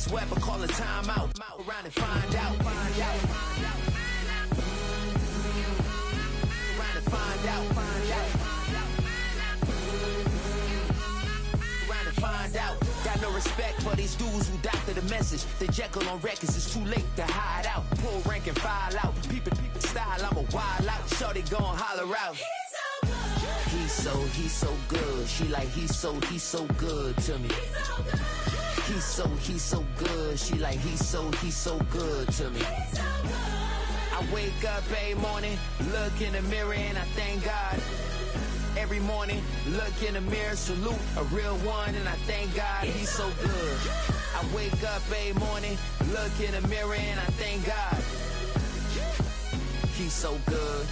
sweat, but call a timeout. Around and find out. Find out. Around and find out. Find out. Around and find out. Got no respect for these dudes who doctor the message. The Jekyll on records, it's too late to hide out. Pull rank and file out. People style, I'm a wild out. Shorty gon' holler out. He's so good. She like he's so good to me. He's so good. She like he's so good to me. I wake up every morning, look in the mirror and I thank God. Every morning, look in the mirror, salute a real one and I thank God he's so good. I wake up every morning, look in the mirror and I thank God. He's so good.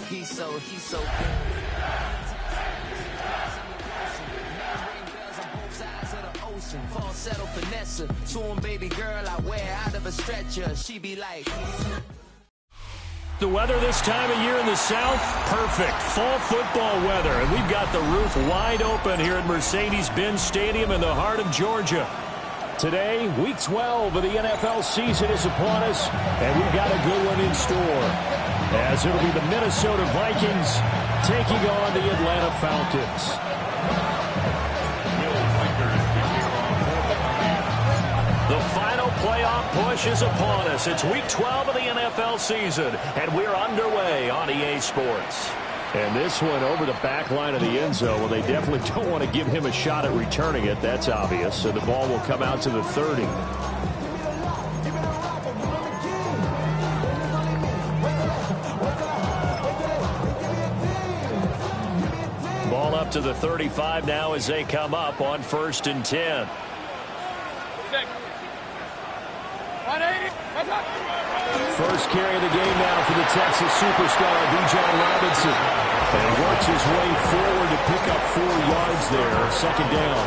He's so good. Falsetto finesse, to him baby girl I wear out of a stretcher. She be like. The weather this time of year in the South, perfect. Fall football weather. And we've got the roof wide open here at Mercedes-Benz Stadium in the heart of Georgia. Today, Week 12 of the NFL season is upon us, and we've got a good one in store. As it'll be the Minnesota Vikings taking on the Atlanta Falcons. The final playoff push is upon us. It's Week 12 of the NFL season, and we're underway on EA Sports. And this one over the back line of the end zone. Well, they definitely don't want to give him a shot at returning it. That's obvious. So the ball will come out to the 30. Ball up to the 35 now as they come up on 1st and 10. First carry of the game now for the Texas superstar, Bijan Robinson. And works his way forward to pick up 4 yards there, second down.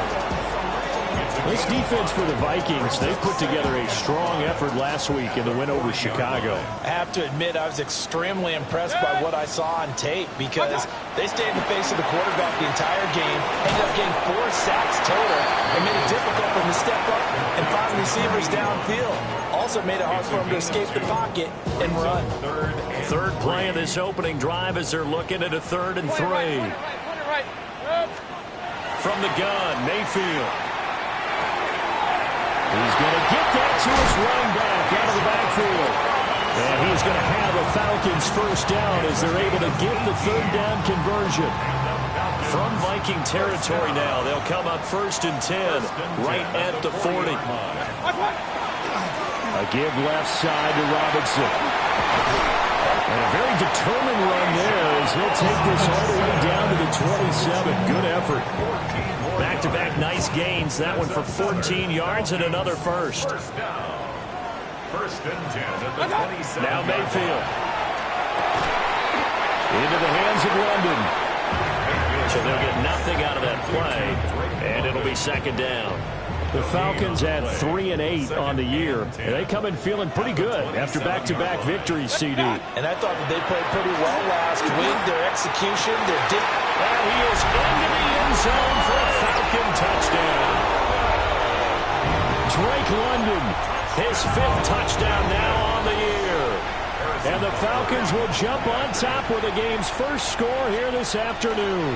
This defense for the Vikings, they put together a strong effort last week in the win over Chicago. I have to admit, I was extremely impressed by what I saw on tape because they stayed in the face of the quarterback the entire game, ended up getting 4 sacks total, and made it difficult for him to step up and find receivers downfield. Also made it hard for him to escape the pocket and run. Third play of this opening drive as they're looking at a 3rd and 3. From the gun, Mayfield. He's going to get that to his running back out of the backfield. And he's going to have a Falcons first down as they're able to get the 3rd down conversion. From Viking territory now, they'll come up 1st and 10 right at the 40. A give left side to Robinson. And a very determined run there as he'll take this all the way down to the 27. Good effort. Back-to-back nice gains. That one for 14 yards and another first. 1st and 10 at the 27. Now Mayfield. Into the hands of London. So they'll get nothing out of that play, and it'll be 2nd down. The Falcons at 3-8 on the year. And they come in feeling pretty good after back-to-back victories, CD. And I thought that they played pretty well last week. Their execution, their dip. And he is into the end zone for a Falcon touchdown. Drake London, his 5th touchdown now on the year. And the Falcons will jump on top with the game's first score here this afternoon.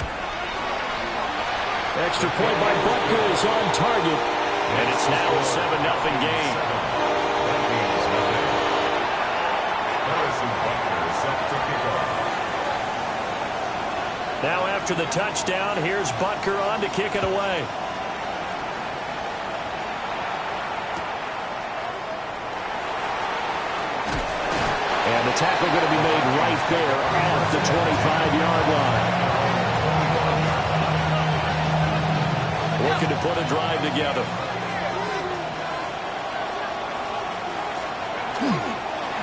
Extra point by Butker is on target. And it's now a 7-0 game. Now after the touchdown, here's Butker on to kick it away. And the tackle going to be made right there at the 25-yard line. Looking to put a drive together.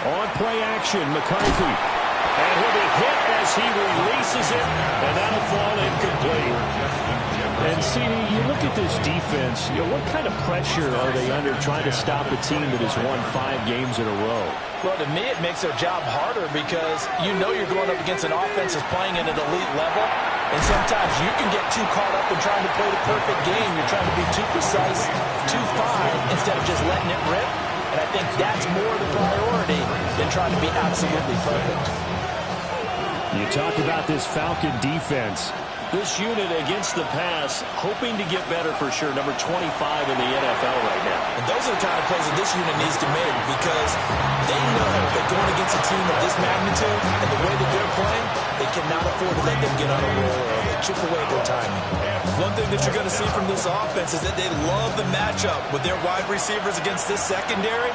On play action, McCarthy. And he'll be hit as he releases it, and that'll fall incomplete. And, CD, you look at this defense, what kind of pressure are they under trying to stop a team that has won 5 games in a row? Well, to me, it makes their job harder because you know you're going up against an offense that's playing at an elite level. And sometimes you can get too caught up in trying to play the perfect game. You're trying to be too precise, too fine, instead of just letting it rip. And I think that's more the priority than trying to be absolutely perfect. You talk about this Falcon defense. This unit against the pass, hoping to get better for sure. Number 25 in the NFL right now. And those are the kind of plays that this unit needs to make because they know that going against a team of this magnitude and the way that they're playing, they cannot afford to let them get on a roll or chip away at their timing. One thing that you're going to see from this offense is that they love the matchup with their wide receivers against this secondary.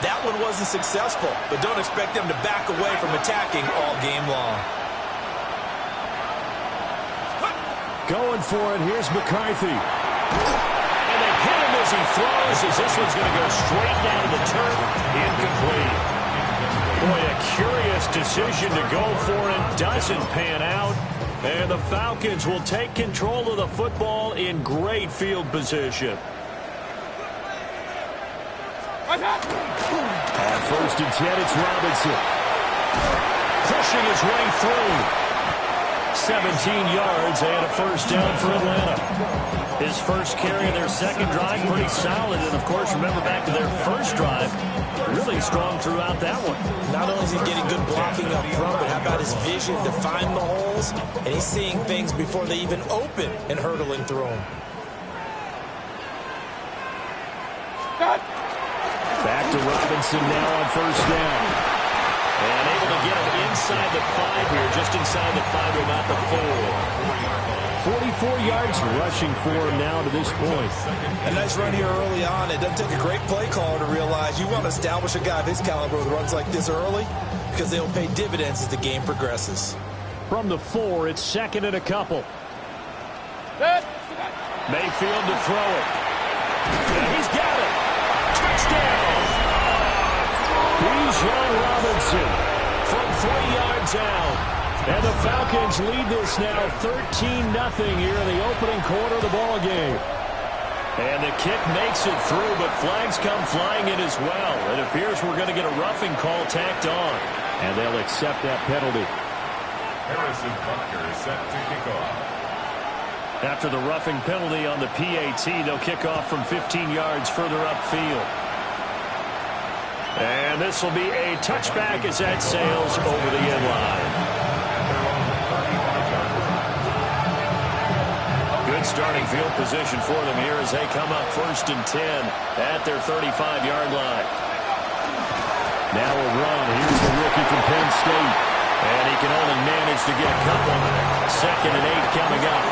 That one wasn't successful, but don't expect them to back away from attacking all game long. Going for it, here's McCarthy. And they hit him as he throws, as this one's going to go straight down to the turf. Incomplete. Boy, a curious decision to go for it. Doesn't pan out. And the Falcons will take control of the football in great field position. At 1st and 10, it's Robinson. Pushing his way through. 17 yards and a first down for Atlanta. His first carry of their second drive, pretty solid. And, of course, remember back to their first drive, really strong throughout that one. Not only is he getting good blocking up front, but how about his vision to find the holes? And he's seeing things before they even open and hurdling through them. Back to Robinson now on first down. And able to get him inside the 5 here, just inside the 5, about the 4. 44 yards rushing for him now to this point. A nice run here early on. It doesn't take a great play caller to realize you want to establish a guy of his caliber with runs like this early because they'll pay dividends as the game progresses. From the 4, it's 2nd and a couple. Mayfield to throw it. And he's got it. Touchdown. Bijan Robinson from 3 yards out. And the Falcons lead this now 13-0 here in the opening quarter of the ball game. And the kick makes it through, but flags come flying in as well. It appears we're going to get a roughing call tacked on. And they'll accept that penalty. Harrison Butker is set to kick off. After the roughing penalty on the PAT, they'll kick off from 15 yards further upfield. And this will be a touchback as that sails over the end line. Good starting field position for them here as they come up 1st and 10 at their 35-yard line. Now a run. Here's the rookie from Penn State. And he can only manage to get a couple. 2nd and 8 coming up.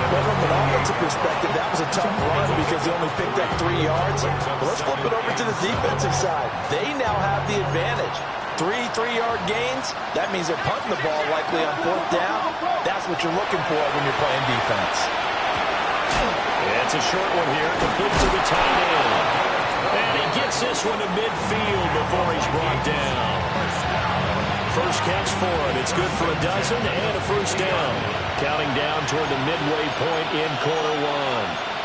Well, from an offensive perspective, that was a tough run because they only picked up 3 yards. But let's flip it over to the defensive side. They now have the advantage. 3 3-yard gains. That means they're punting the ball likely on 4th down. That's what you're looking for when you're playing defense. It's a short one here, complete to the tight end. And he gets this one to midfield before he's brought down. First catch for him. It's good for a dozen and a first down. Counting down toward the midway point in quarter 1.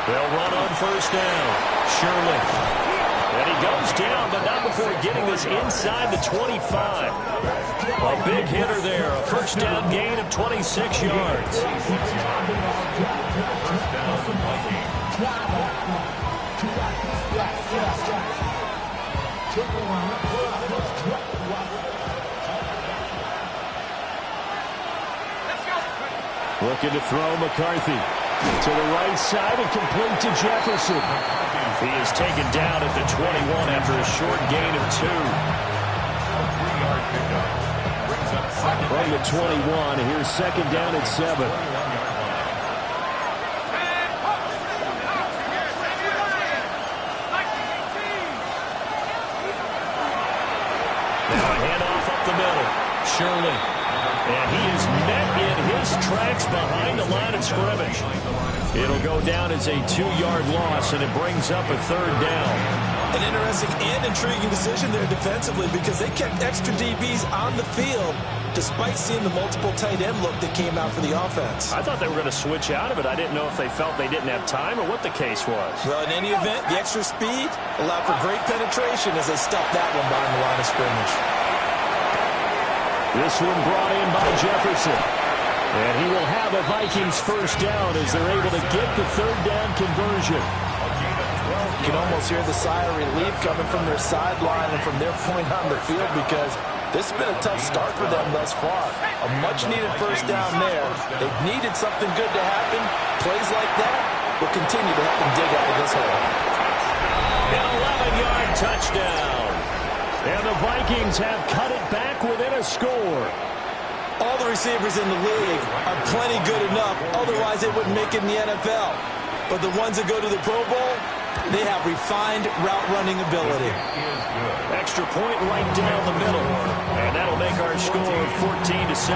They'll run on first down. Shirley. And he goes down, but not before getting this inside the 25. A big hitter there. A first down gain of 26 yards. Looking to throw McCarthy. To the right side and complete to Jefferson. He is taken down at the 21 after a short gain of 2. From the 21, here's 2nd down at 7. Now a handoff up the middle. Shirley. And he is met in his his tracks behind the line of scrimmage. It'll go down as a 2-yard loss, and it brings up a 3rd down. An interesting and intriguing decision there defensively because they kept extra DBs on the field despite seeing the multiple tight end look that came out for the offense. I thought they were going to switch out of it. I didn't know if they felt they didn't have time or what the case was. Well, in any event, the extra speed allowed for great penetration as they stuffed that one behind the line of scrimmage. This one brought in by Jefferson. And he will have a Vikings 1st down as they're able to get the 3rd down conversion. You can almost hear the sigh of relief coming from their sideline and from their point on the field because this has been a tough start for them thus far. A much-needed 1st down there. They've needed something good to happen. Plays like that will continue to help them dig out of this hole. An 11-yard touchdown. And the Vikings have cut it back within a score. All the receivers in the league are plenty good enough. Otherwise, they wouldn't make it in the NFL. But the ones that go to the Pro Bowl, they have refined route-running ability. Extra point right down the middle. And that'll make our score 14-7.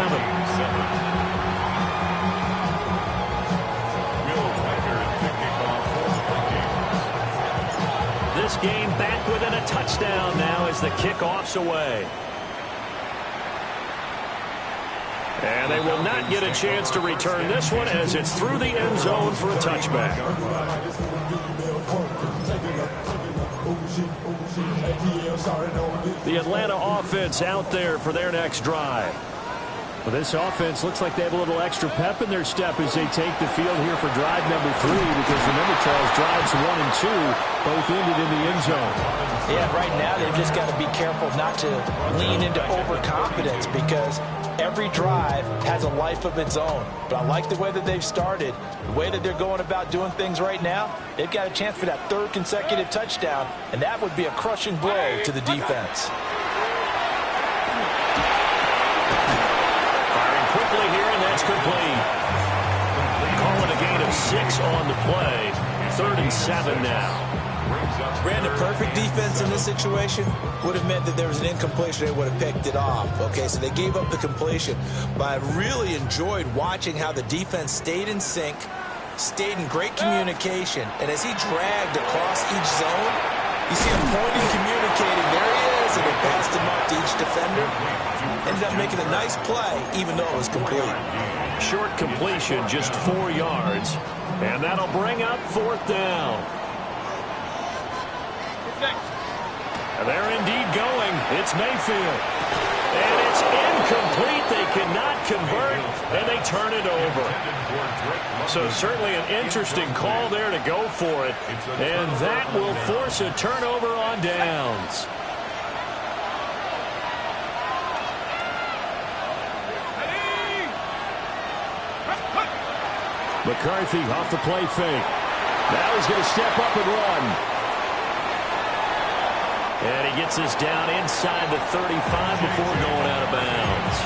This game back within a touchdown now as the kickoff's away. And they will not get a chance to return this one as it's through the end zone for a touchback. The Atlanta offense out there for their next drive. Well, this offense looks like they have a little extra pep in their step as they take the field here for drive number 3 because remember, Charles, drives 1 and 2 both ended in the end zone. Yeah, right now they've just got to be careful not to lean into overconfidence because every drive has a life of its own. But I like the way that they've started, the way that they're going about doing things right now. They've got a chance for that 3rd consecutive touchdown, and that would be a crushing blow to the defense. Firing quickly here, and that's complete. Calling a gain of 6 on the play. 3rd and 7 now. Brandon, perfect defense in this situation would have meant that there was an incompletion. They would have picked it off. Okay, so they gave up the completion. But I really enjoyed watching how the defense stayed in sync, stayed in great communication. And as he dragged across each zone, you see him pointing, communicating. There he is, and they passed him up to each defender. Ended up making a nice play, even though it was complete. Short completion, just 4 yards. And that'll bring up 4th down. And they're indeed going. It's Mayfield. And it's incomplete. They cannot convert, and they turn it over. So certainly an interesting call there to go for it. And that will force a turnover on downs. McCarthy off the play fake. Now he's going to step up and run. And he gets us down inside the 35 before going out of bounds.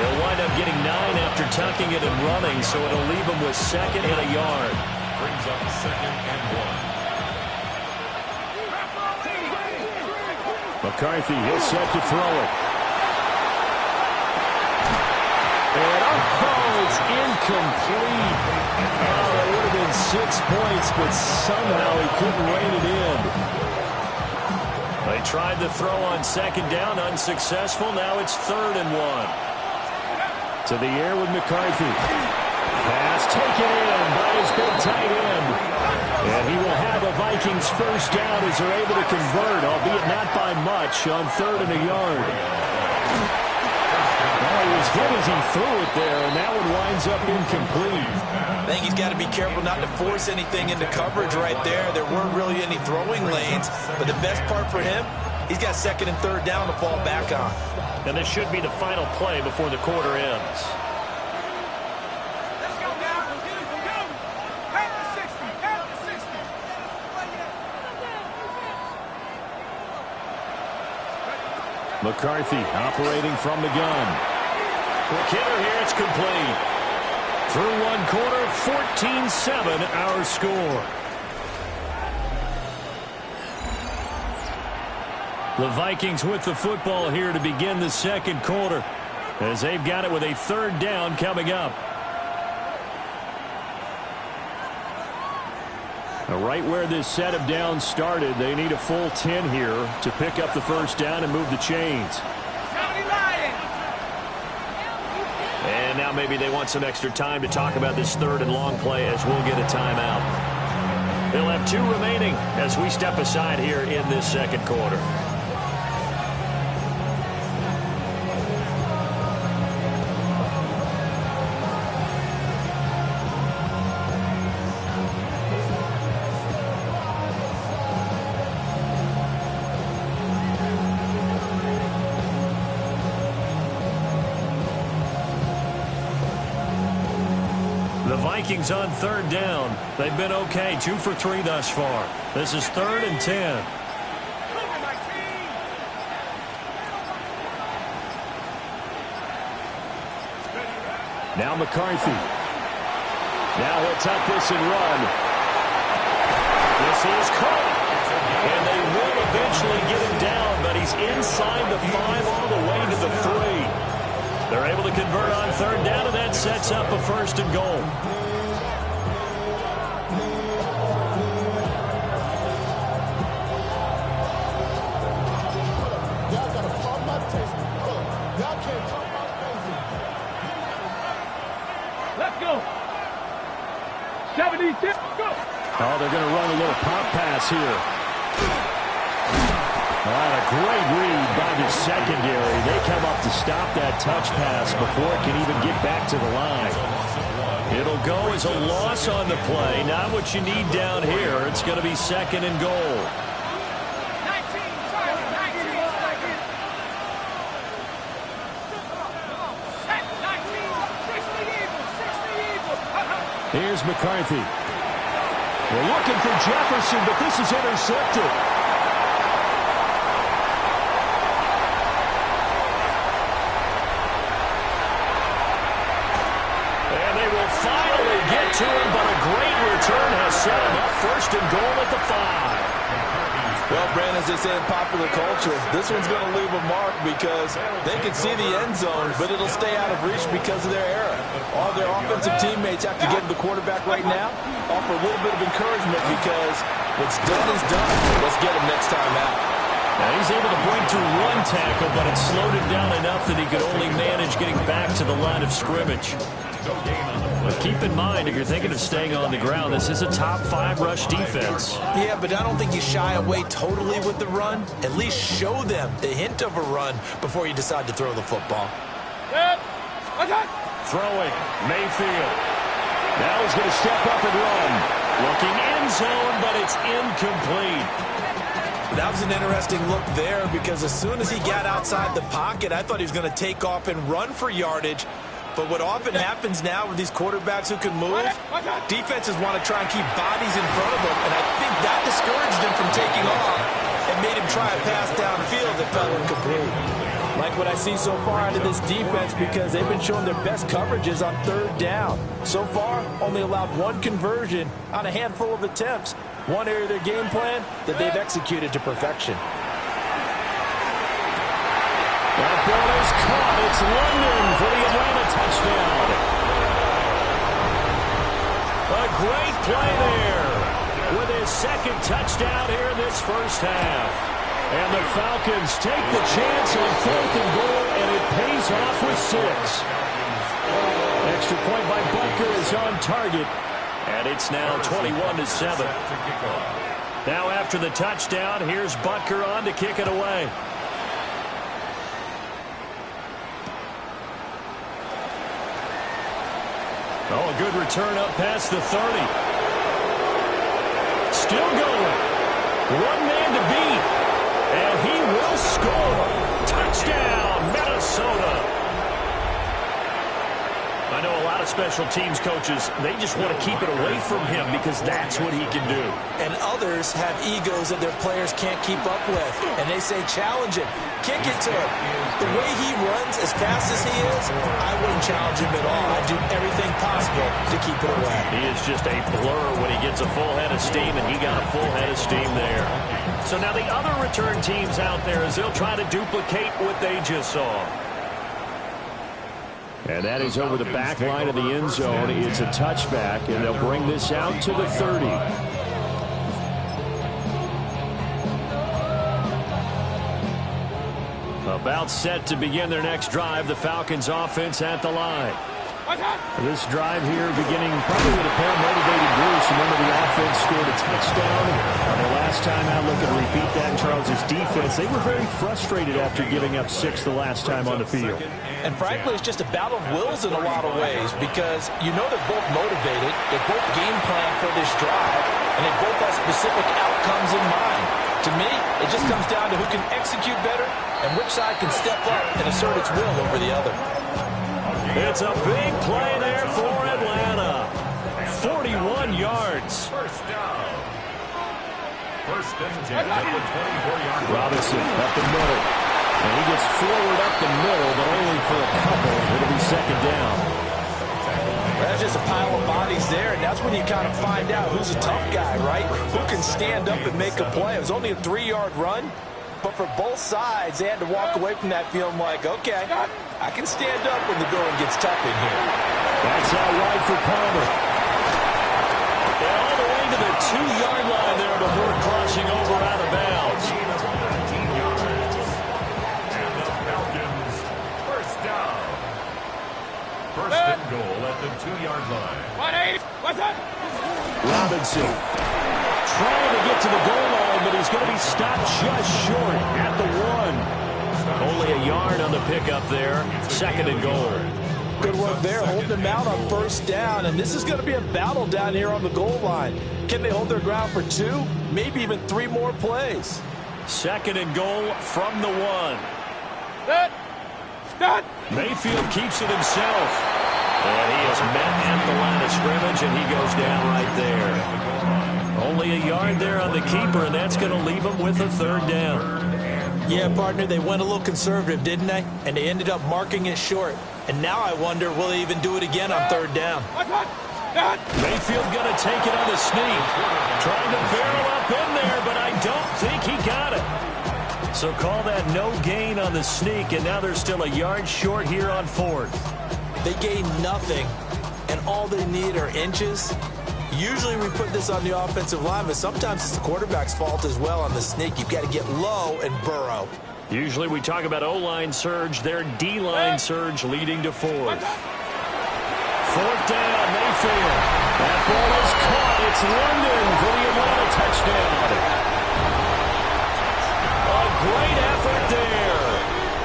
He'll wind up getting 9 after tucking it and running, so it'll leave him with 2nd and a yard. Brings up 2nd and 1. McCarthy, he'll set to throw it. And it's incomplete. Oh, it would have been 6 points, but somehow he couldn't rein it in. They tried to throw on 2nd down, unsuccessful. Now it's 3rd and 1. To the air with McCarthy. Pass taken in by his big tight end. And he will have a Vikings 1st down as they're able to convert, albeit not by much, on 3rd and a yard. Well, he was hit as he threw it there, and that one winds up incomplete. I think he's got to be careful not to force anything into coverage right there. There weren't really any throwing lanes, but the best part for him, he's got 2nd and 3rd down to fall back on. And this should be the final play before the quarter ends. Let's go now. Go. Count to 60. Count to 60. McCarthy operating from the gun. Quick hitter here, it's complete. Through 1 quarter, 14-7 our score. The Vikings with the football here to begin the 2nd quarter. as they've got it with a 3rd down coming up. Right where this set of downs started, they need a full 10 here to pick up the 1st down and move the chains. And now maybe they want some extra time to talk about this 3rd and long play as we'll get a timeout. They'll have 2 remaining as we step aside here in this 2nd quarter. Vikings on 3rd down. They've been okay, 2 for 3 thus far. This is 3rd and 10. Now McCarthy. Now he'll tuck this and run. This is caught. And they will eventually get him down, but he's inside the 5 all the way to the 3. They're able to convert on 3rd down, and that sets up a 1st and goal. Let's go. 76, go. Oh, they're going to run a little pop pass here. A great read by the secondary. They come up to stop that touch pass before it can even get back to the line. It'll go as a loss on the play. Not what you need down here. It's going to be 2nd and goal. 19, sorry, 19. 60 Eagles. Here's McCarthy. They're looking for Jefferson, but this is intercepted. And they will finally get to him, but a great return has set him up 1st and goal at the 5. Well, Brandon, as they say in popular culture, this one's going to leave a mark because they can see the end zone, but it'll stay out of reach because of their error. All their offensive teammates have to get to the quarterback right now, offer a little bit of encouragement because what's done is done. Let's get him next time out. Now he's able to break through 1 tackle, but it slowed him down enough that he could only manage getting back to the line of scrimmage. But keep in mind, if you're thinking of staying on the ground, this is a top 5 rush defense. Yeah, but I don't think you shy away totally with the run. At least show them the hint of a run before you decide to throw the football. Throwing, Mayfield. Now he's going to step up and run. Looking end zone, but it's incomplete. That was an interesting look there because as soon as he got outside the pocket, I thought he was going to take off and run for yardage. But what often happens now with these quarterbacks who can move, defenses want to try and keep bodies in front of them, and I think that discouraged him from taking off and made him try a pass downfield that fell incomplete. Like what I see so far out of this defense because they've been showing their best coverages on 3rd down. So far, only allowed 1 conversion on a handful of attempts. One area of their game plan that they've executed to perfection. That ball is caught. It's London for the Atlanta touchdown. A great play there with his 2nd touchdown here in this 1st half. And the Falcons take the chance on 4th and goal, and it pays off with 6. Extra point by Butker is on target, and it's now 21-7. Now after the touchdown, here's Butker on to kick it away. Oh, a good return up past the 30. Still going. 1 man to beat. And he will score. Touchdown, Minnesota. I know a lot of special teams coaches, they just want to keep it away from him because that's what he can do. And others have egos that their players can't keep up with. And they say, challenge him. Kick it to him. The way he runs as fast as he is, I wouldn't challenge him at all. I'd do everything possible to keep it away. He is just a blur when he gets a full head of steam, and he got a full head of steam there. So now the other return teams out there, as they'll try to duplicate what they just saw. And that is over the back line of the end zone. It's a touchback, and they'll bring this out to the 30. About set to begin their next drive. The Falcons offense at the line. This drive here beginning probably with a pair of motivated groups. Remember, the offense scored a touchdown. The last time out, look at repeat that in Charles' defense. They were very frustrated after giving up 6 the last time on the field. And frankly, it's just a battle of wills in a lot of ways because you know they're both motivated. They both game plan for this drive, and they both have specific outcomes in mind. To me, it just comes down to who can execute better and which side can step up and assert its will over the other. It's a big play there for Atlanta. 41 yards. First down. First and 10 at the 24-yard line. Robinson up the middle. And he gets forward up the middle, but only for a couple. It'll be second down. There's just a pile of bodies there, and that's when you kind of find out who's a tough guy, right? Who can stand up and make a play. It was only a 3-yard run, but for both sides, they had to walk away from that feeling like, okay, I can stand up when the going gets tough in here. That's out wide for Palmer. And all the way to the 2-yard line there before crossing over out of bounds. And the Falcons, first down. First and goal at the 2-yard line. 180. What's that? Robinson trying to get to the goal line, but he's going to be stopped just short at the 1. Only a yard on the pickup there. Second and goal. Good work there, holding them out on first down, and this is going to be a battle down here on the goal line. Can they hold their ground for 2, maybe even 3 more plays? Second and goal from the 1. Start. Mayfield keeps it himself. And he is met at the line of scrimmage, and he goes down right there. Only a yard there on the keeper, and that's going to leave him with a third down. Yeah, partner, they went a little conservative, didn't they? And they ended up marking it short. And now I wonder, will they even do it again on third down? Mayfield going to take it on the sneak. Trying to barrel up in there, but I don't think he got it. So call that no gain on the sneak, and now they're still a yard short here on fourth. They gain nothing, and all they need are inches. Usually we put this on the offensive line, but sometimes it's the quarterback's fault as well on the sneak. You've got to get low and burrow. Usually we talk about O-line surge, their D-line surge leading to fourth. Fourth down, Mayfield. That ball is caught. It's London for the Atlanta touchdown. A great effort there.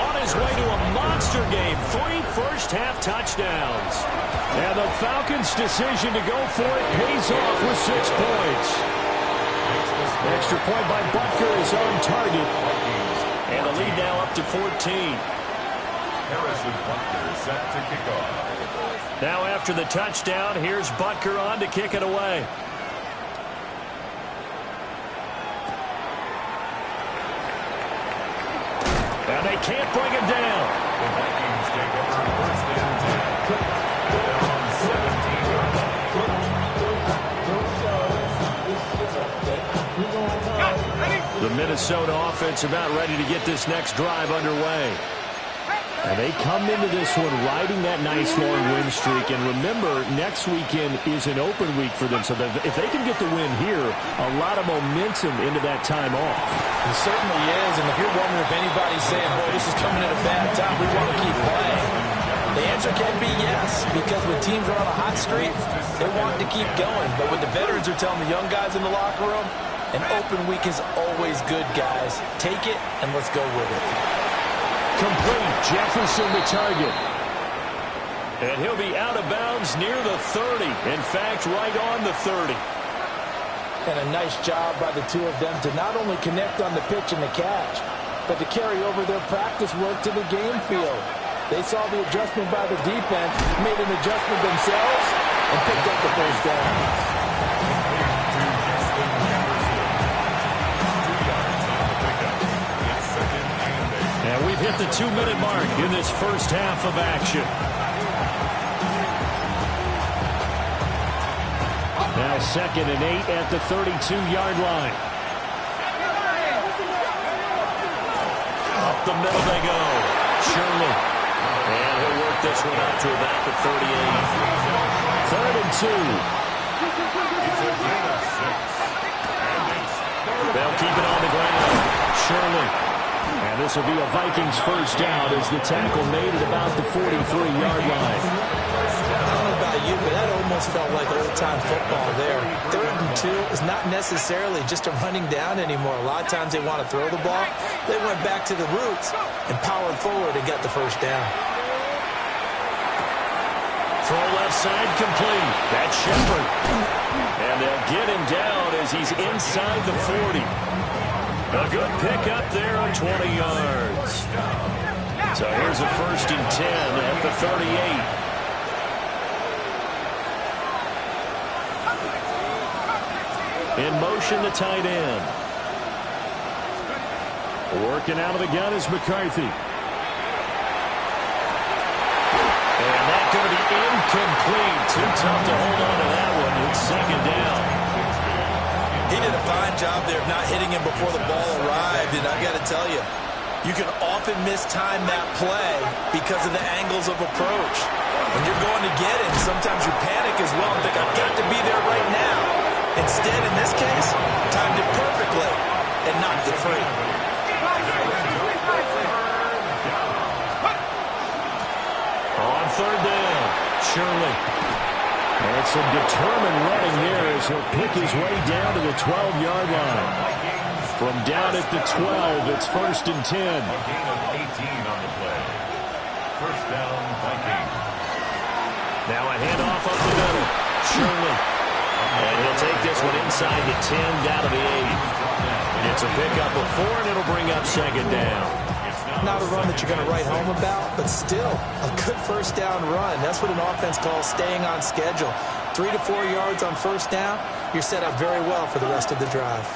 On his way to a monster game. 3 first-half touchdowns. And the Falcons' decision to go for it pays off with 6 points. Extra point by Butker is on target. And the lead now up to 14. Harrison Butker set to kick off. Now after the touchdown, here's Butker on to kick it away. And they can't bring him down. The Vikings take over first and 10. They're on 17 yards. The Minnesota offense about ready to get this next drive underway. And they come into this one riding that nice long win streak. And remember, next weekend is an open week for them. So if they can get the win here, a lot of momentum into that time off. It certainly is. And if you're wondering if anybody's saying, boy, this is coming at a bad time, we want to keep playing, the answer can be yes. Because when teams are on a hot streak, they want to keep going. But when the veterans are telling the young guys in the locker room, an open week is always good, guys. Take it, and let's go with it. Complete. Jefferson the target. And he'll be out of bounds near the 30. In fact, right on the 30. And a nice job by the two of them to not only connect on the pitch and the catch, but to carry over their practice work to the game field. They saw the adjustment by the defense, made an adjustment themselves, and picked up the first down. And we've hit the 2-minute mark in this first half of action. Now 2nd and 8 at the 32-yard line. Up the middle they go. Shirley. And he'll work this one out to about the 38. 3rd and 2. They'll keep it on the ground. Shirley. And this will be a Vikings first down as the tackle made at about the 43-yard line. I don't know about you, but that almost felt like old-time football there. 3rd and 2 is not necessarily just a running down anymore. A lot of times they want to throw the ball. They went back to the roots and powered forward and got the first down. Throw left side complete. That's Shepard. And they'll get him down as he's inside the 40. A good pickup there on 20 yards. So here's a 1st and 10 at the 38. In motion, the tight end. Working out of the gun is McCarthy. And that's going to be incomplete. Too tough to hold on to that one. It's 2nd down. He did a fine job there of not hitting him before the ball arrived, and I got to tell you, you can often mistime that play because of the angles of approach. When you're going to get him, sometimes you panic as well and think, I've got to be there right now. Instead, in this case, timed it perfectly and knocked it free. On 3rd down, Shirley. And some determined running there as he'll pick his way down to the 12-yard line. From down at the 12, it's 1st and 10. A gain of 18 on the play. First down, Vikings. Now a handoff up the middle. Shirley. And he'll take this one inside the 10, down to the 8. It's a pickup of 4, and it'll bring up 2nd down. Not a run that you're going to write home about, but still a good first down run. That's what an offense calls staying on schedule. 3 to 4 yards on first down, you're set up very well for the rest of the drive.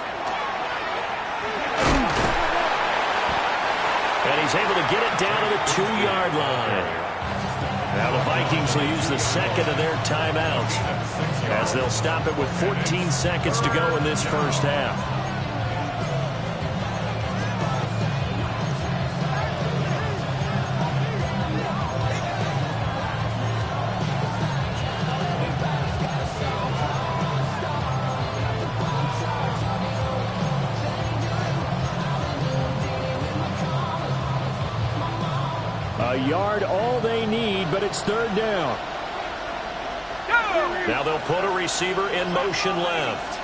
And he's able to get it down to the 2-yard line. Now the Vikings will use the 2nd of their timeouts as they'll stop it with 14 seconds to go in this first half. A yard all they need, but it's 3rd down. Now they'll put a receiver in motion left.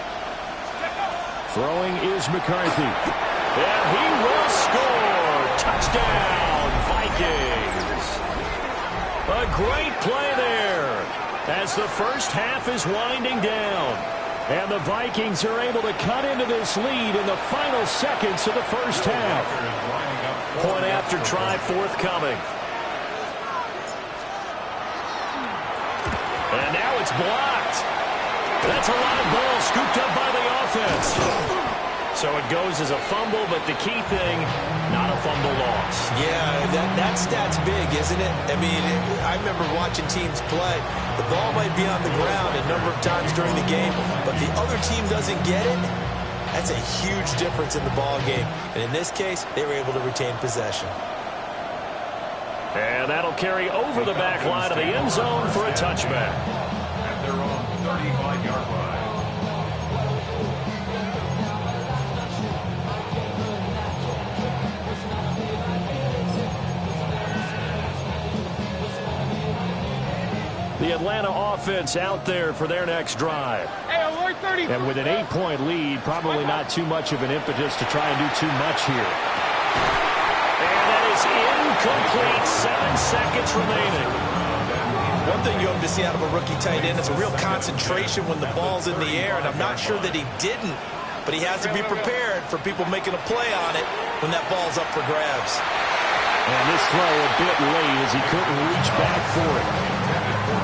Throwing is McCarthy. And he will score. Touchdown, Vikings. A great play there as the first half is winding down. And the Vikings are able to cut into this lead in the final seconds of the first half. Point after try forthcoming. And now it's blocked. That's a live ball scooped up by the offense. So it goes as a fumble, but the key thing, not a fumble loss. Yeah, that stat's big, isn't it? I mean, I remember watching teams play. The ball might be on the ground a number of times during the game, but the other team doesn't get it. That's a huge difference in the ball game. And in this case, they were able to retain possession. And that'll carry over the back line of the end zone for a touchback. At their own 35-yard line. The Atlanta offense out there for their next drive. And with an 8-point lead, probably not too much of an impetus to try and do too much here. And that is incomplete. 7 seconds remaining. One thing you hope to see out of a rookie tight end is a real concentration when the ball's in the air, and I'm not sure that he didn't, but he has to be prepared for people making a play on it when that ball's up for grabs. And this throw a bit late as he couldn't reach back for it.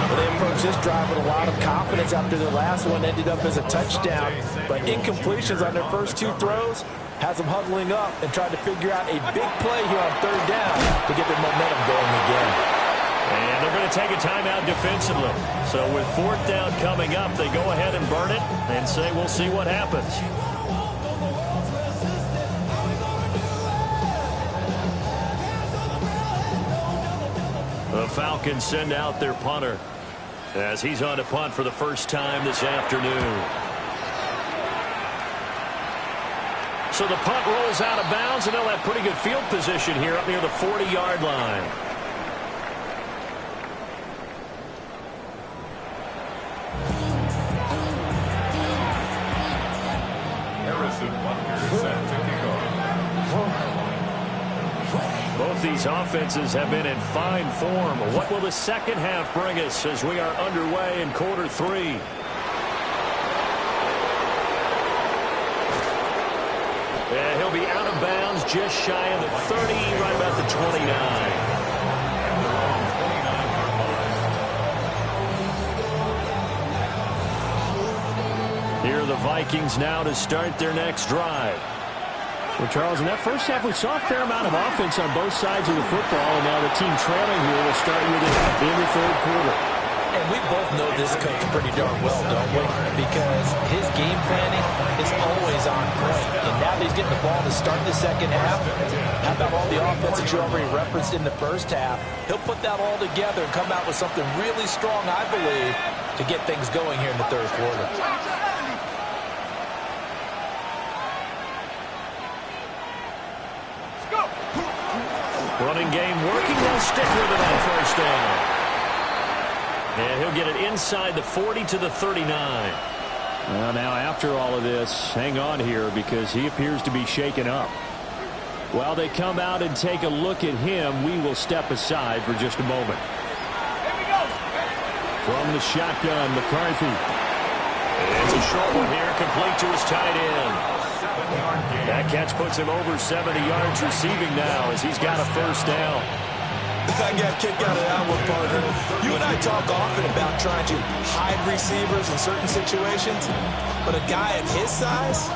Well, they approached this drive with a lot of confidence after their last one ended up as a touchdown. But incompletions on their first 2 throws has them huddling up and trying to figure out a big play here on 3rd down to get their momentum going again. And they're going to take a timeout defensively. So with 4th down coming up, they go ahead and burn it and say we'll see what happens. The The Falcons send out their punter as he's on to punt for the first time this afternoon. So the punt rolls out of bounds, and they'll have pretty good field position here up near the 40-yard line. Both these offenses have been in fine form. What will the second half bring us as we are underway in quarter 3? And he'll be out of bounds just shy of the 30, right about the 29. Here are the Vikings now to start their next drive. Well, Charles, in that first half, we saw a fair amount of offense on both sides of the football, and now the team trailing here will start with it in the third quarter. And we both know this coach pretty darn well, don't we? Because his game planning is always on point. And now that he's getting the ball to start the second half, how about all the offense that you already referenced in the first half? He'll put that all together and come out with something really strong, I believe, to get things going here in the third quarter. Running game working. They'll stick with it on first down. And he'll get it inside the 40 to the 39. Well, now after all of this, hang on here because he appears to be shaken up. While they come out and take a look at him, we will step aside for just a moment. Here we go. From the shotgun, McCarthy. It's a short one here, complete to his tight end. That catch puts him over 70 yards receiving now as he's got a first down. I got kicked out of that one, partner. You and I talk often about trying to hide receivers in certain situations, but a guy at his size,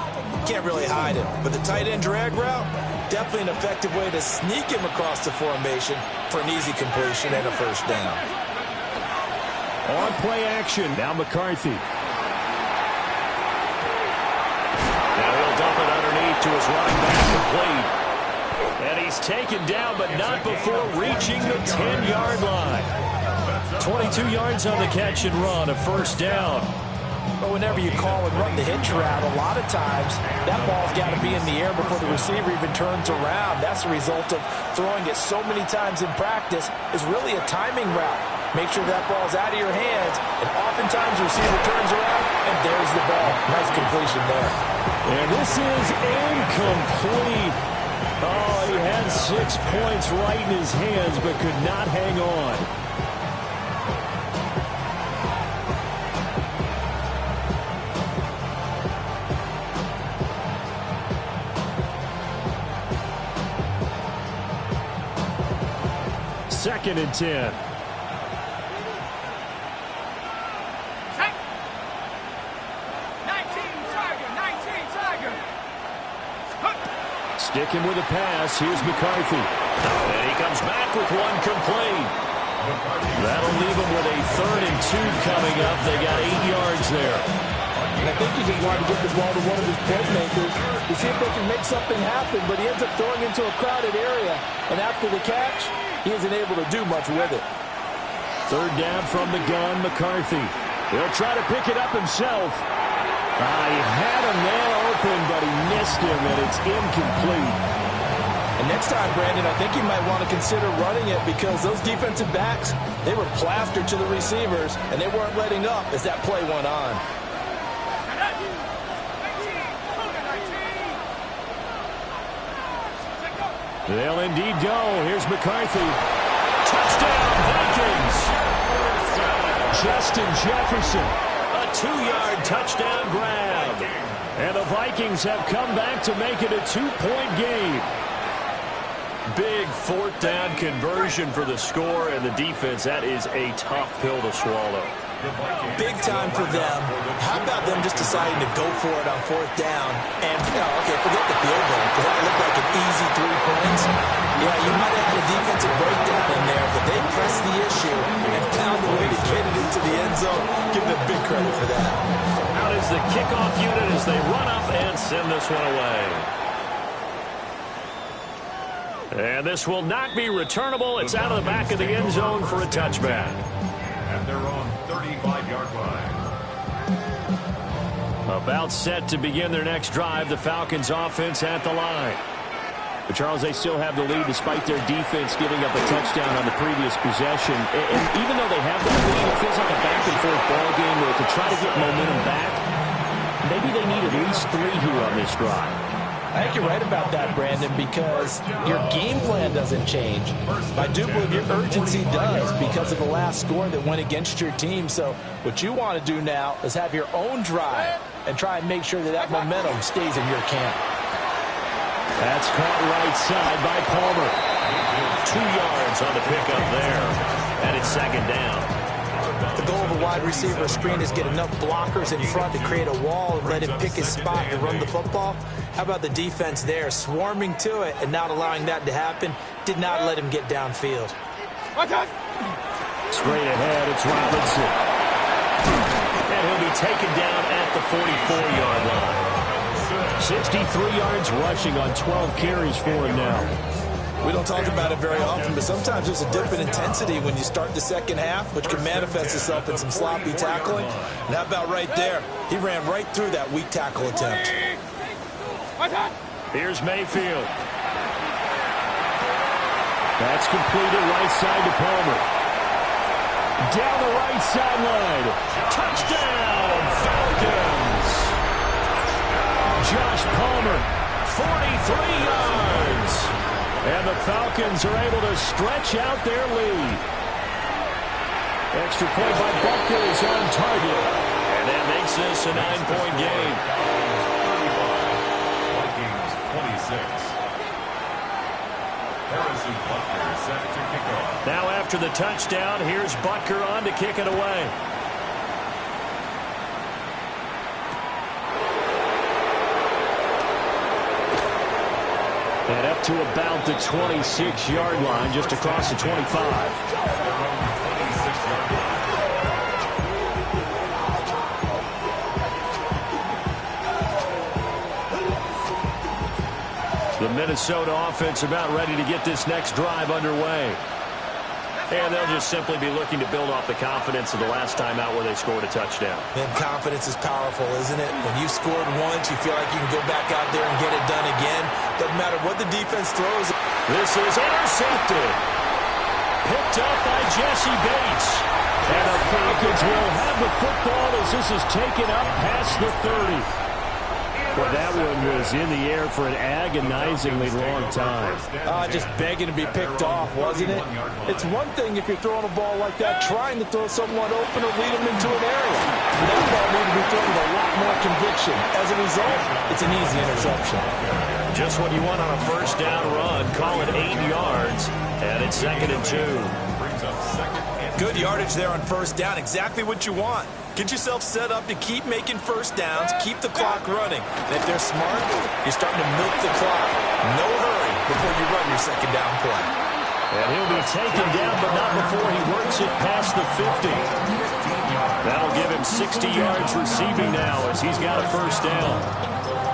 can't really hide him. But the tight end drag route, definitely an effective way to sneak him across the formation for an easy completion and a first down. On play action, now McCarthy. Now he'll dump it underneath to his running back complete. And he's taken down, but not before reaching the 10-yard line. 22 yards on the catch and run, a first down. But whenever you call and run the hitch route, a lot of times that ball's got to be in the air before the receiver even turns around. That's the result of throwing it so many times in practice. Is really a timing route. Make sure that ball's out of your hands, and oftentimes the receiver turns around, and there's the ball. Nice completion there. And this is incomplete. Oh, he had 6 points right in his hands, but could not hang on. Second and 10. Sticking with a pass, here's McCarthy. And he comes back with one complete. That'll leave him with a 3rd and 2 coming up. They got 8 yards there. And I think he just wanted to get the ball to one of his playmakers to see if they can make something happen, but he ends up throwing into a crowded area. And after the catch, he isn't able to do much with it. 3rd down from the gun, McCarthy. He'll try to pick it up himself. He had him there open, but he missed him, and it's incomplete. And next time, Brandon, I think you might want to consider running it because those defensive backs, they were plastered to the receivers, and they weren't letting up as that play went on. They'll indeed go. Here's McCarthy. Touchdown, Vikings! Justin Jefferson. A 2-yard touchdown grab. And the Vikings have come back to make it a 2-point game. Big 4th down conversion for the score, and the defense, that is a tough pill to swallow. Big time for them. How about them just deciding to go for it on 4th down? And, okay, forget the field goal, because that looked like an easy 3 points. Yeah, you might have had a defensive breakdown in there, but they pressed the issue and found a way to get it into the end zone. Give them big credit for that. Out is the kickoff unit as they run up and send this one away. And this will not be returnable. It's out of the back of the end zone for a touchback. And they're on 35-yard line. About set to begin their next drive, the Falcons offense at the line. But Charles, they still have the lead despite their defense giving up a touchdown on the previous possession. And even though they have that lead, it feels like a back-and-forth ball game where to try to get momentum back, maybe they need at least 3 here on this drive. I think you're right about that, Brandon, because your game plan doesn't change. I do believe your urgency does because of the last score that went against your team. So what you want to do now is have your own drive and try and make sure that that momentum stays in your camp. That's caught right side by Palmer. 2 yards on the pickup there. And it's second down. The goal of a wide receiver screen is get enough blockers in front to create a wall and let him pick his spot to run the football. How about the defense there, swarming to it and not allowing that to happen? Did not let him get downfield. Straight ahead, it's Robinson. And he'll be taken down at the 44-yard line. 63 yards rushing on 12 carries for him now. We don't talk about it very often, but sometimes there's a dip in intensity when you start the second half, which can manifest itself in some sloppy tackling. And how about right there? He ran right through that weak tackle attempt. Here's Mayfield. That's completed right side to Palmer. Down the right sideline. Touchdown, Falcons. Josh Palmer, 43 yards. And the Falcons are able to stretch out their lead. Extra point by Butker is on target. And that makes this a 9-point game. Vikings 26. Harrison Butker set to kick off. Now after the touchdown, here's Butker on to kick it away. And up to about the 26-yard line, just across the 25. The Minnesota offense about ready to get this next drive underway. And they'll just simply be looking to build off the confidence of the last time out where they scored a touchdown. Man, confidence is powerful, isn't it? When you scored once, you feel like you can go back out there and get it done again. Doesn't matter what the defense throws. This is intercepted. Picked up by Jesse Bates. And the Falcons will have the football as this is taken up past the 30. Well, that one was in the air for an agonizingly long time. Just begging to be picked off, wasn't it? It's one thing if you're throwing a ball like that, trying to throw someone open or lead them into an area. That ball needed to be thrown with a lot more conviction. As a result, it's an easy interception. Just what you want on a first down run. Call it 8 yards, and it's 2nd and 2. Good yardage there on first down. Exactly what you want. Get yourself set up to keep making first downs, keep the clock running. And if they're smart, you're starting to milk the clock. No hurry before you run your second down play. And he'll be taken down, but not before he works it past the 50. That'll give him 60 yards receiving now as he's got a first down.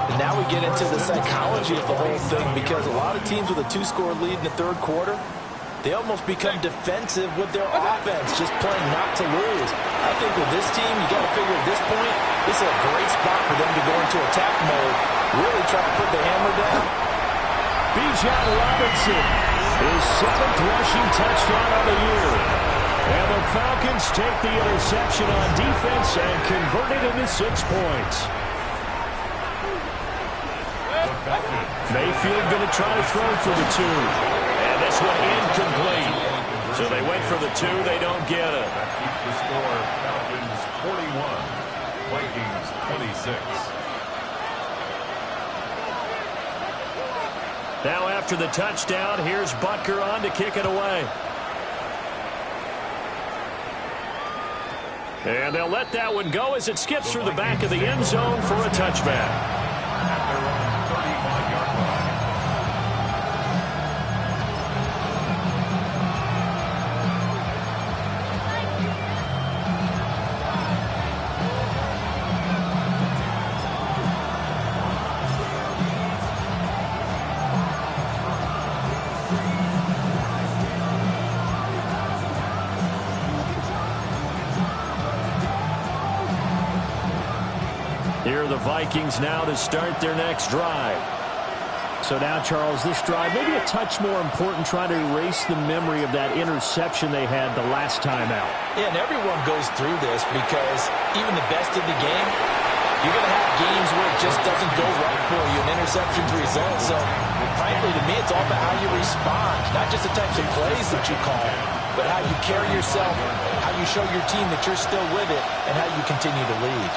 And now we get into the psychology of the whole thing because a lot of teams with a 2-score lead in the third quarter, they almost become defensive with their offense, just playing not to lose. I think with this team, you got to figure at this point, this is a great spot for them to go into attack mode, really try to put the hammer down. Bijan Robinson, his 7th rushing touchdown of the year. And the Falcons take the interception on defense and convert it into 6 points. Mayfield going to try to throw for the 2. And this one incomplete. So they went for the 2. They don't get it. That keeps the score. Falcons 41. Vikings 26. Now after the touchdown, here's Butker on to kick it away. And they'll let that one go as it skips through the back of the end zone for a touchback. At their own 35-yard line. Here are the Vikings now to start their next drive. So now, Charles, this drive maybe a touch more important, trying to erase the memory of that interception they had the last time out. Yeah, and everyone goes through this because even the best in the game, you're going to have games where it just doesn't go right for you, and interceptions result. So, frankly, to me, it's all about how you respond, not just the types of plays that you call, but how you carry yourself, how you show your team that you're still with it, and how you continue to lead.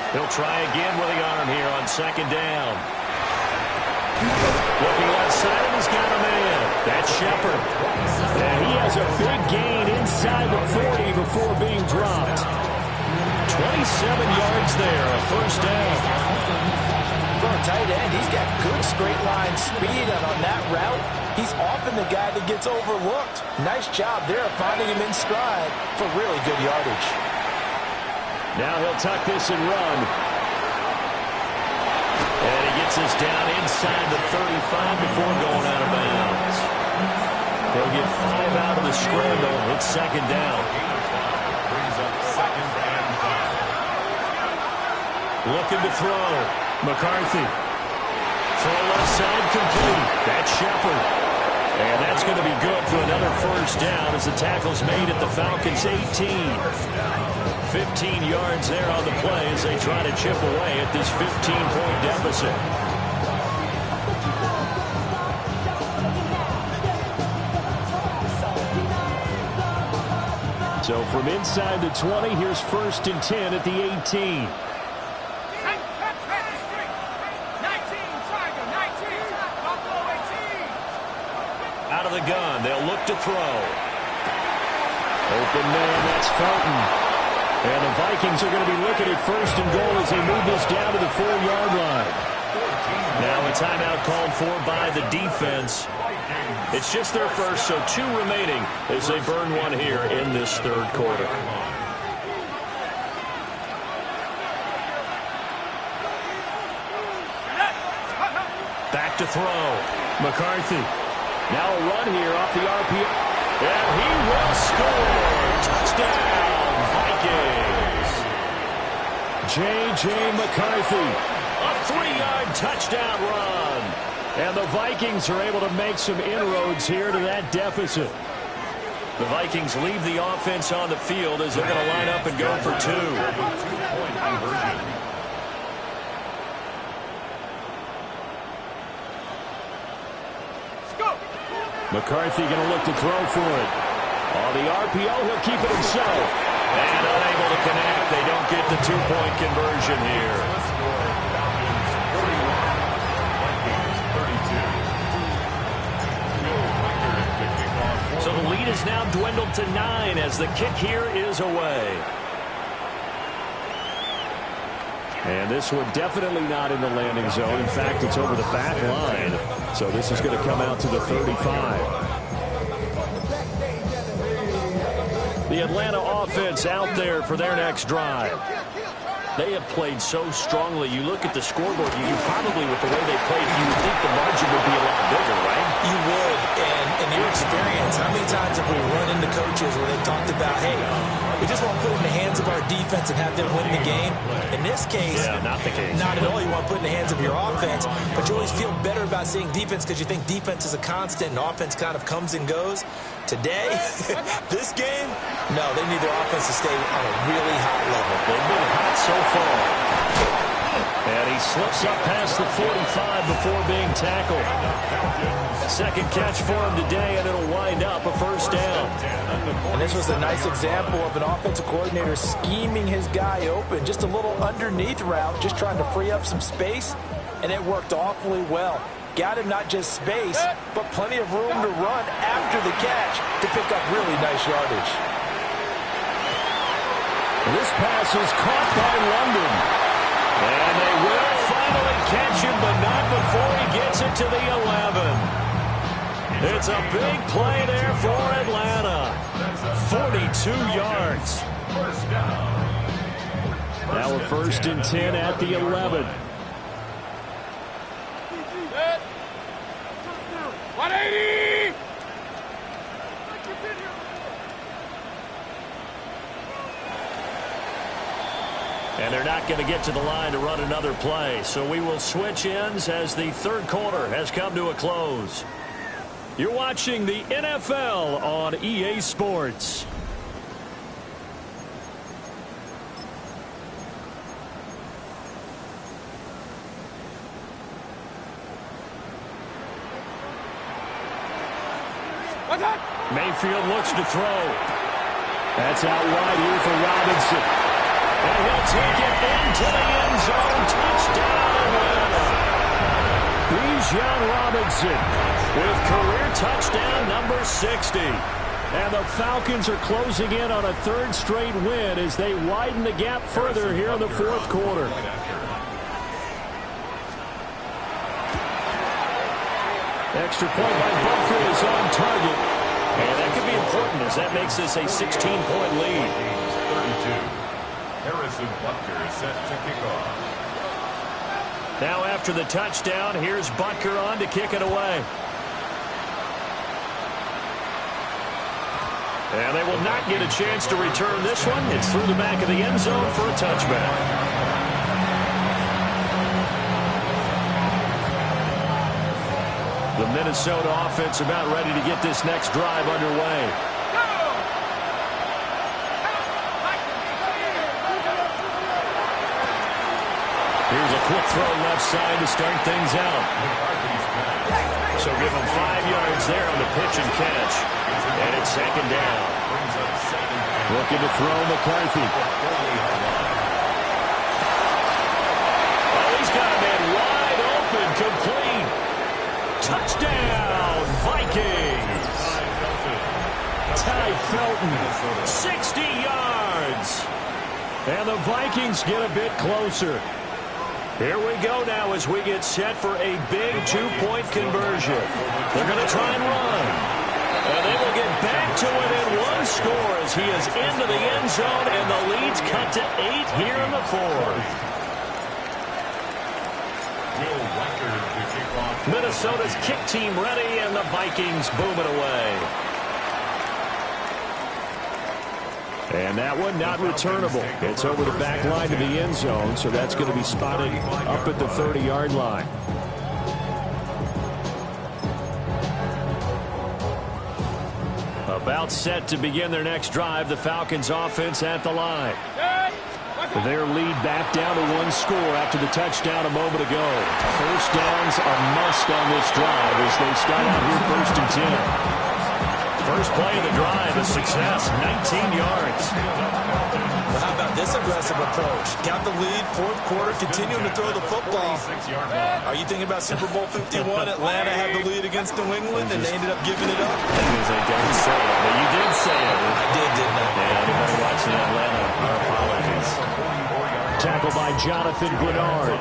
He'll try again with the arm here on second down. Looking left side, and he's got a man. That's Shepard. And he has a big gain inside the 40 before being dropped. 27 yards there, a first down. For a tight end, he's got good straight line speed, and on that route, he's often the guy that gets overlooked. Nice job there of finding him in stride for really good yardage. Now he'll tuck this and run. And he gets us down inside the 35 before going out of bounds. They'll get 5 out of the scramble. It's second down. Brings up second and 5. Looking to throw. McCarthy. Throw left side complete. That's Shepard. And that's going to be good for another first down as the tackle's made at the Falcons' 18. 15 yards there on the play as they try to chip away at this 15-point deficit. So from inside the 20, here's first and 10 at the 18. Out of the gun, they'll look to throw. Open man, that's Felton. And the Vikings are going to be looking at first and goal as they move this down to the 4-yard line. Now a timeout called for by the defense. It's just their first, so 2 remaining as they burn one here in this third quarter. Back to throw. McCarthy. Now a run here off the RPO. And he will score. Touchdown, Vikings. J.J. McCarthy. A 3-yard touchdown run. And the Vikings are able to make some inroads here to that deficit. The Vikings leave the offense on the field as they're going to line up and go for 2. 2-point conversion. McCarthy going to look to throw for it. On the RPO, he'll keep it himself. And unable to connect. They don't get the 2-point conversion here. Falcons 41, Vikings 32. So the lead is now dwindled to 9 as the kick here is away. And this one definitely not in the landing zone. In fact, it's over the back line. So this is going to come out to the 35. The Atlanta offense out there for their next drive. They have played so strongly. You look at the scoreboard, you probably, with the way they played, you would think the margin would be a lot bigger, right? You would, and in your experience, how many times have we run into coaches where they've talked about, hey, we just want to put it in the hands of our defense and have them win the game? In this case, not the case. Not at all. You want to put it in the hands of your offense, but you always feel better about seeing defense because you think defense is a constant and offense kind of comes and goes. Today, this game, no, they need their offense to stay on a really high level. They've been hot so far. And he slips up past the 45 before being tackled. Second catch for him today, and it'll wind up a first down. And this was a nice example of an offensive coordinator scheming his guy open. Just a little underneath route, just trying to free up some space, and it worked awfully well. Got him not just space, but plenty of room to run after the catch to pick up really nice yardage. This pass is caught by London. And they will finally catch him, but not before he gets it to the 11. It's a big play there for Atlanta. 42 yards. First down. Now a first and 10 at the 11. 180! And they're not going to get to the line to run another play. So we will switch ends as the third quarter has come to a close. You're watching the NFL on EA Sports. Mayfield looks to throw. That's out wide here for Robinson. And he'll take it into the end zone. Touchdown. Bijan Robinson with career touchdown number 60. And the Falcons are closing in on a third straight win as they widen the gap further here in the fourth quarter. Extra point by Butker is on target. And that could be important as that makes this a 16-point lead. 32. Harrison Butker set to kick off. Now after the touchdown, here's Butker on to kick it away. And they will not get a chance to return this one. It's through the back of the end zone for a touchback. The Minnesota offense about ready to get this next drive underway. Here's a quick throw left side to start things out. So give him 5 yards there on the pitch and catch. And it's second down. Looking to throw McCarthy. Oh, he's got a man wide open, complete. Touchdown, Vikings. Ty Felton, 60 yards. And the Vikings get a bit closer. Here we go now as we get set for a big two-point conversion. They're going to try and run. And they will get back to within one score as he is into the end zone, and the lead's cut to 8 here in the fourth. Minnesota's kick team ready, and the Vikings boom it away. And that one not returnable. It's over the back line to the end zone, so that's going to be spotted up at the 30-yard line. About set to begin their next drive, the Falcons offense at the line. Their lead back down to one score after the touchdown a moment ago. First downs a must on this drive as they start out here first and 10. First play of the drive, a success, 19 yards. Well, how about this aggressive approach? Got the lead, fourth quarter, continuing to throw the football. Are you thinking about Super Bowl 51? Atlanta had the lead against New England, and they ended up giving it up? Because they don't say it, but you did say it. I did, didn't I? Yeah, anybody watching Atlanta, our apologies. Tackled by Jonathan Grenard.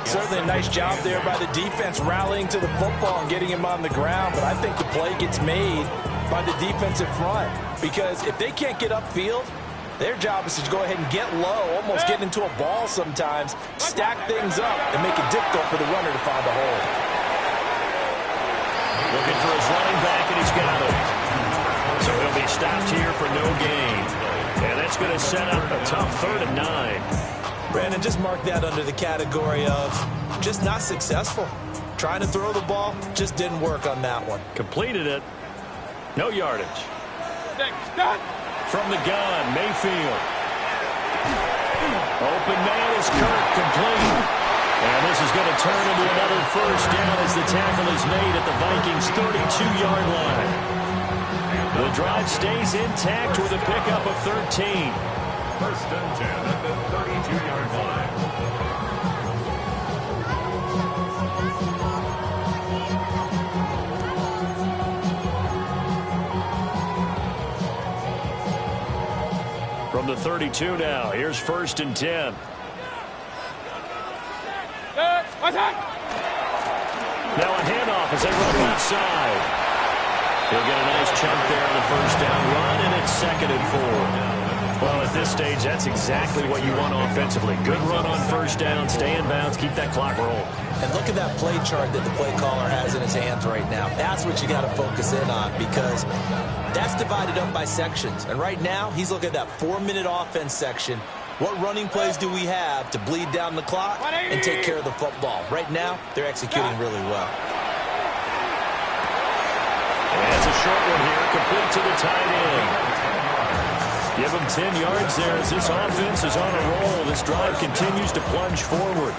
Certainly a nice job there by the defense rallying to the football and getting him on the ground, but I think the play gets made by the defensive front because if they can't get upfield, their job is to go ahead and get low, almost get into a ball sometimes, stack things up, and make it difficult for the runner to find the hole. Looking for his running back, and he's got it. So he'll be stopped here for no gain. And that's going to set up a tough 3rd and 9. Brandon, just mark that under the category of just not successful. Trying to throw the ball, just didn't work on that one. Completed it. No yardage. From the gun, Mayfield. Open man is Kirk, complete. And this is going to turn into another first down as the tackle is made at the Vikings' 32-yard line. The drive stays intact with a pickup of 13. First and 10 at the 32-yard line. From the 32 now, here's first and 10. Now a handoff as they run left side. He'll get a nice chunk there on the first down run, and it's 2nd and 4. Well, at this stage, that's exactly what you want offensively. Good run on first down, stay in bounds, keep that clock rolling. And look at that play chart that the play caller has in his hands right now. That's what you got to focus in on because that's divided up by sections. And right now, he's looking at that 4-minute offense section. What running plays do we have to bleed down the clock and take care of the football? Right now, they're executing really well. And it's a short one here, complete to the tight end. Give them 10 yards there as this offense is on a roll. This drive continues to plunge forward.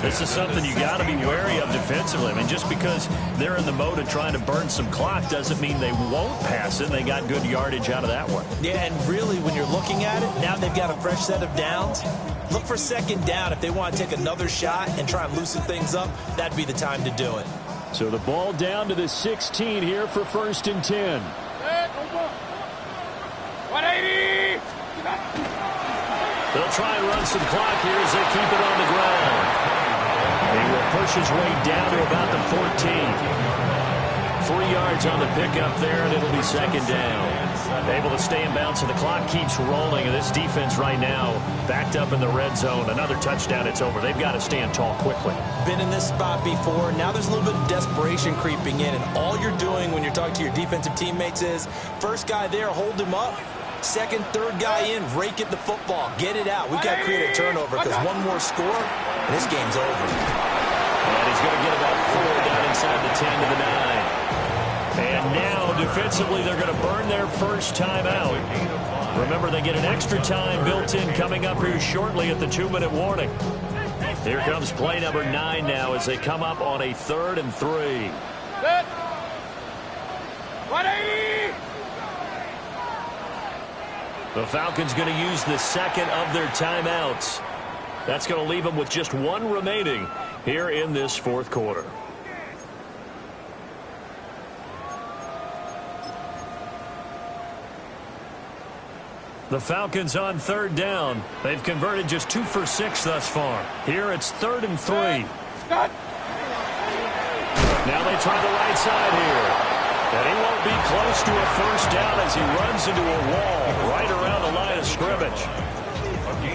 This is something you got to be wary of defensively. I mean, just because they're in the mode of trying to burn some clock doesn't mean they won't pass it. They got good yardage out of that one. Yeah, and really, when you're looking at it, now they've got a fresh set of downs. Look for second down. If they want to take another shot and try and loosen things up, that'd be the time to do it. So the ball down to the 16 here for 1st and 10. 180! They'll try and run some clock here as they keep it on the ground. He will push his way down to about the 14. 3 yards on the pickup there, and it'll be second down. Able to stay in bounds, so the clock keeps rolling, and this defense right now backed up in the red zone. Another touchdown, it's over. They've got to stand tall quickly. Been in this spot before. Now there's a little bit of desperation creeping in, and all you're doing when you're talking to your defensive teammates is first guy there, hold him up. Second, third guy in, rake at the football. Get it out. We've got to create a turnover because one more score, and this game's over. And he's going to get about 4 down inside the 10 to the 9. And now, defensively, they're going to burn their first time out. Remember, they get an extra time built in coming up here shortly at the 2-minute warning. Here comes play number 9 now as they come up on a 3rd and 3. 180! The Falcons going to use the second of their timeouts. That's going to leave them with just 1 remaining here in this 4th quarter. The Falcons on 3rd down. They've converted just 2 for 6 thus far. Here it's 3rd and 3. Stop. Now they try the right side here. And he won't be close to a first down as he runs into a wall right around the line of scrimmage.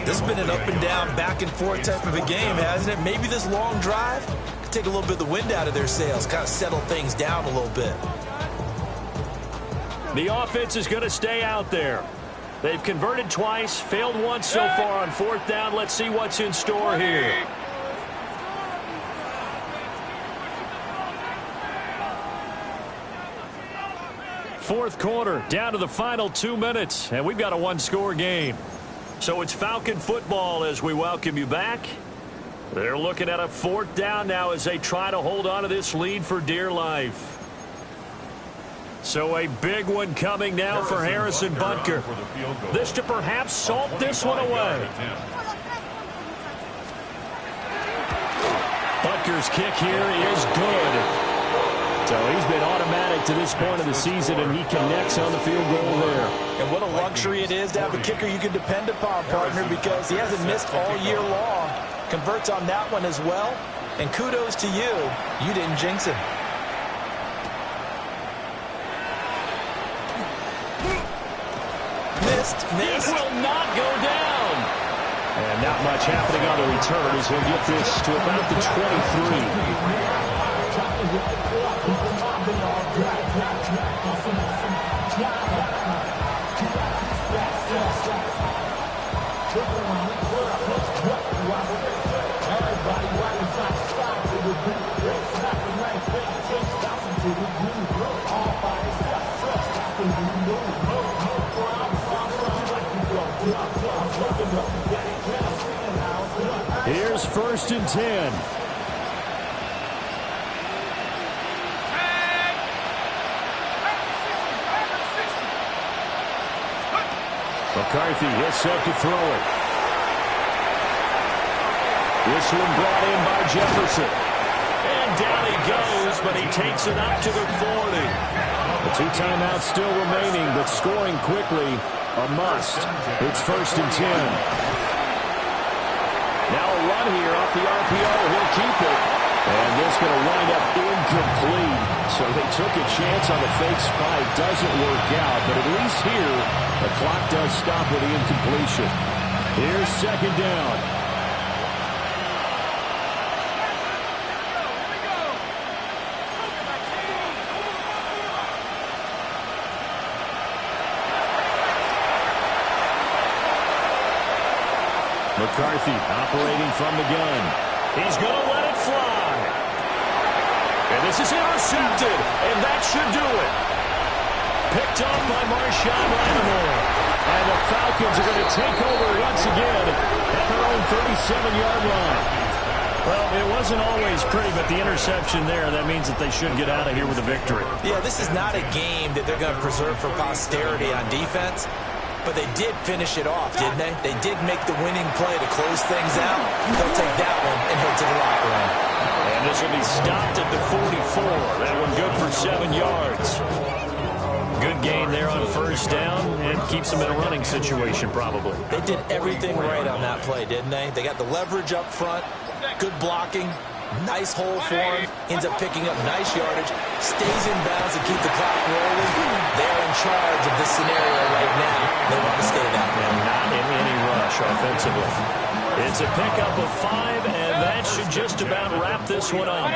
This has been an up and down, back and forth type of a game, hasn't it? Maybe this long drive could take a little bit of the wind out of their sails, kind of settle things down a little bit. The offense is going to stay out there. They've converted twice, failed once so far on 4th down. Let's see what's in store here. Fourth quarter, down to the final 2 minutes, and we've got a 1-score game. So it's Falcon football as we welcome you back. They're looking at a 4th down now as they try to hold on to this lead for dear life. So a big one coming now for Harrison Butker. This to perhaps salt this one away. Butker's kick here is good. So he's been automatic to this point of the season, and he connects on the field goal there. And what a luxury it is to have a kicker you can depend upon, partner, because he hasn't missed all year long. Converts on that one as well. And kudos to you. You didn't jinx him. Missed. It will not go down. And not much happening on the return as he'll get this to about the 23. Here's 1st and 10. McCarthy, he'll set to throw it. This one brought in by Jefferson. And down he goes, but he takes it up to the 40. The 2 timeouts still remaining, but scoring quickly a must. It's 1st and 10. Now a run here off the RPO. He'll keep it. And this going to wind up incomplete. So they took a chance on the fake spike. Doesn't work out, but at least here, the clock does stop with the incompletion. Here's 2nd down. McCarthy operating from the gun. He's going to let it fly. And this is intercepted, and that should do it. Picked up by Marshawn Lattimore. And the Falcons are going to take over once again at their own 37-yard line. Well, it wasn't always pretty, but the interception there, that means that they should get out of here with a victory. Yeah, this is not a game that they're going to preserve for posterity on defense, but they did finish it off, didn't they? They did make the winning play to close things out. They'll take that one and head to the locker room. And this will be stopped at the 44. That one good for 7 yards. Good gain there on first down and keeps them in a running situation probably. They did everything right on that play, didn't they? They got the leverage up front, good blocking, nice hole for him, ends up picking up nice yardage, stays in bounds to keep the clock rolling. They're in charge of this scenario right now. They want to stay that way. And not in any rush offensively. It's a pickup of 5, and that should just about wrap this one up.